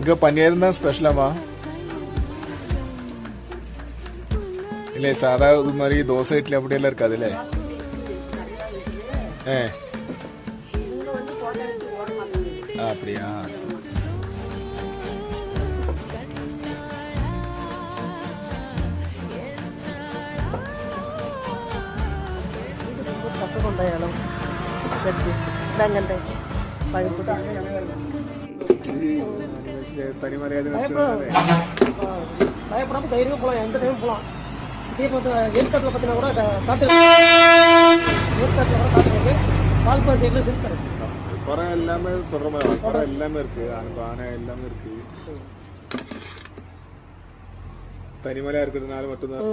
இங்க பன்னீர் தான் ஸ்பெஷலாமா இல்ல சாதா இது மாதிரி தோசை இட்லி அப்படியெல்லாம் இருக்காதுல்ல அப்படியா தனி மரியாதை பயப்படாம தைரியமா போலாம் எந்த டைம் போலாம் ஏற்காட்டில் பார்த்தீங்கன்னா கூட காட்டு ஏற்காட்டில் கூட காட்டு பால்பா சைடில் சிறுத்தை குறை எல்லாமே சொல்ற மாதிரி குறை எல்லாமே இருக்கு ஆனை எல்லாமே இருக்கு தனிமலையா இருக்கிறதுனால மட்டும்தான்